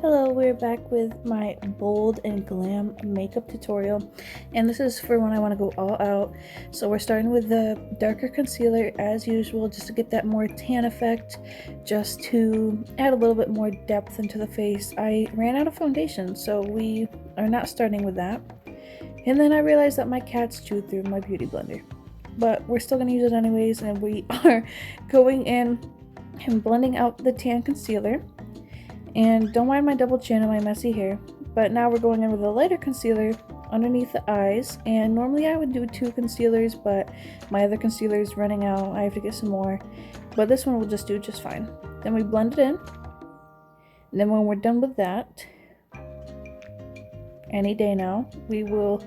Hello, we're back with my bold and glam makeup tutorial, and this is for when I want to go all out. So we're starting with the darker concealer as usual, just to get that more tan effect, just to add a little bit more depth into the face. I ran out of foundation, so we are not starting with that. And then I realized that my cats chewed through my beauty blender, but we're still going to use it anyways, and we are going in and blending out the tan concealer. And don't mind my double chin and my messy hair, but now we're going in with a lighter concealer underneath the eyes. And normally I would do 2 concealers, but my other concealer is running out. I have to get some more, but this one will just do just fine. Then we blend it in, and then when we're done with that, any day now, we will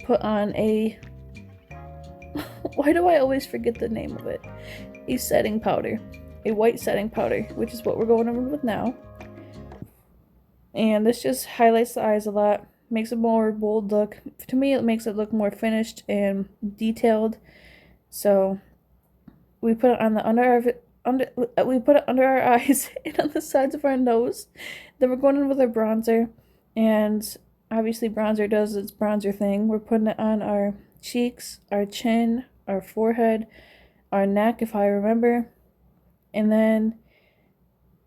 put on a why do I always forget the name of it? A setting powder, a white setting powder, which is what we're going in with now. And this just highlights the eyes a lot, makes a more bold look. To me, it makes it look more finished and detailed. So we put it on the we put it under our eyes and on the sides of our nose. Then we're going in with our bronzer, and obviously bronzer does its bronzer thing. We're putting it on our cheeks, our chin, our forehead, our neck, if I remember, and then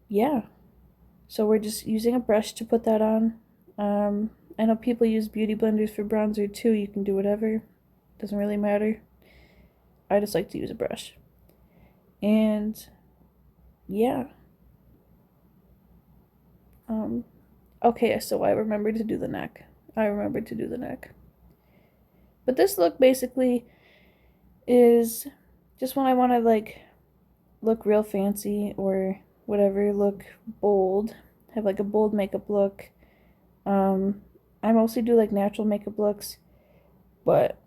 yeah. So we're just using a brush to put that on. I know people use beauty blenders for bronzer too. You can do whatever. Doesn't really matter. I just like to use a brush. And yeah. Okay, so I remembered to do the neck. But this look basically is just when I want to like look real fancy or whatever, look bold, have like a bold makeup look. I mostly do like natural makeup looks, but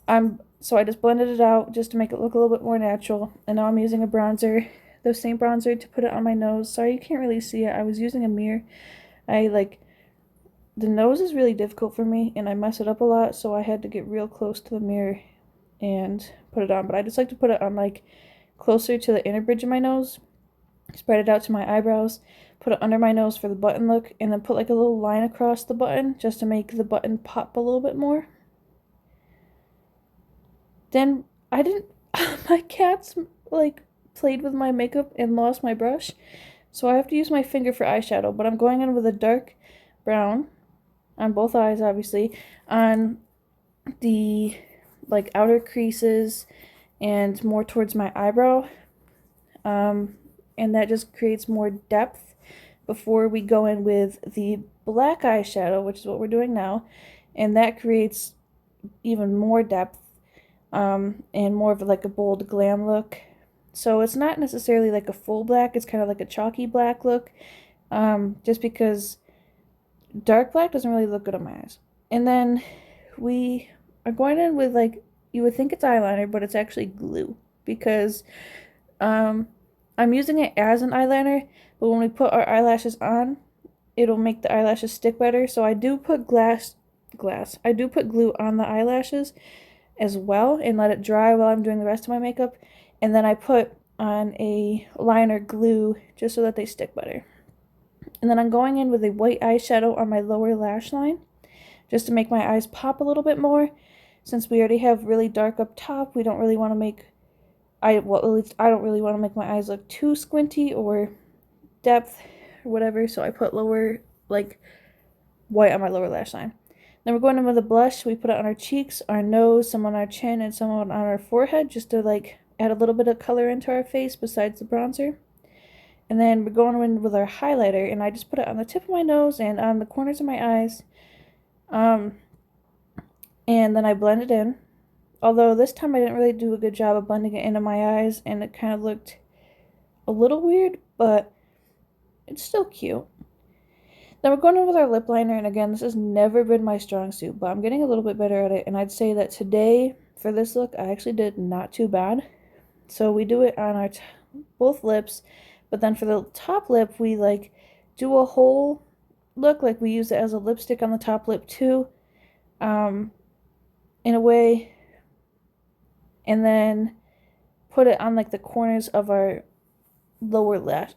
I just blended it out just to make it look a little bit more natural, and now I'm using a bronzer, the same bronzer, to put it on my nose. Sorry you can't really see it. I was using a mirror. The nose is really difficult for me and I mess it up a lot, so I had to get real close to the mirror and put it on. But I just like to put it on like closer to the inner bridge of my nose, spread it out to my eyebrows, put it under my nose for the button look, and then put like a little line across the button just to make the button pop a little bit more. Then I didn't my cats like played with my makeup and lost my brush, so I have to use my finger for eyeshadow. But I'm going in with a dark brown on both eyes, obviously, on the like outer creases and more towards my eyebrow. And that just creates more depth before we go in with the black eyeshadow, which is what we're doing now, and that creates even more depth, and more of like a bold glam look. So it's not necessarily like a full black, it's kind of like a chalky black look, just because dark black doesn't really look good on my eyes. And then we are going in with, like, you would think it's eyeliner, but it's actually glue, because I'm using it as an eyeliner, but when we put our eyelashes on, it'll make the eyelashes stick better. So I do put I do put glue on the eyelashes as well and let it dry while I'm doing the rest of my makeup. And then I put on a liner glue just so that they stick better. And then I'm going in with a white eyeshadow on my lower lash line just to make my eyes pop a little bit more. Since we already have really dark up top, we don't really want to make at least I don't really want to make my eyes look too squinty or depth or whatever, so I put lower, like, white on my lower lash line. Then we're going in with a blush. We put it on our cheeks, our nose, some on our chin, and some on our forehead, just to like add a little bit of color into our face besides the bronzer. And then we're going in with our highlighter, and I just put it on the tip of my nose and on the corners of my eyes. And then I blend it in. Although this time I didn't really do a good job of blending it into my eyes, and it kind of looked a little weird, but it's still cute. Then we're going in with our lip liner, and again, this has never been my strong suit, but I'm getting a little bit better at it, and I'd say that today, for this look, I actually did not too bad. So we do it on our both lips, but then for the top lip, we like do a whole look, like we use it as a lipstick on the top lip too, in a way, and then put it on like the corners of our lower lip.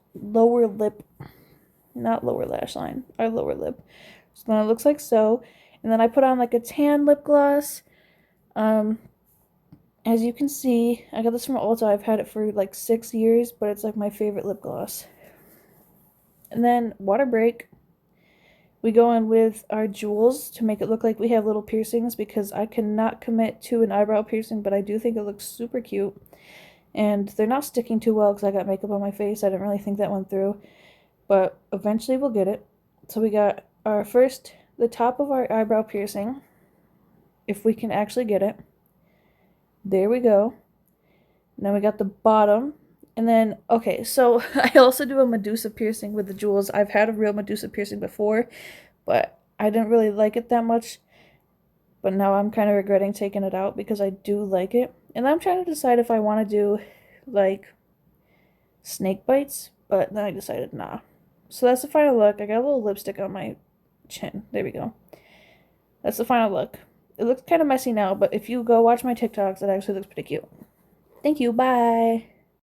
not lower lash line, our lower lip. So then it looks like so. And then I put on like a tan lip gloss. As you can see, I got this from Ulta. I've had it for like 6 years, but it's like my favorite lip gloss. And then water break. We go in with our jewels to make it look like we have little piercings because I cannot commit to an eyebrow piercing, but I do think it looks super cute. And they're not sticking too well because I got makeup on my face. I didn't really think that one through, but eventually we'll get it. So we got our first, the top of our eyebrow piercing, if we can actually get it. There we go. Now we got the bottom. And then, okay, so I also do a Medusa piercing with the jewels. I've had a real Medusa piercing before, but I didn't really like it that much. But now I'm kind of regretting taking it out because I do like it. And I'm trying to decide if I want to do, like, snake bites, but then I decided nah. So that's the final look. I got a little lipstick on my chin. There we go. That's the final look. It looks kind of messy now, but if you go watch my TikToks, it actually looks pretty cute. Thank you. Bye.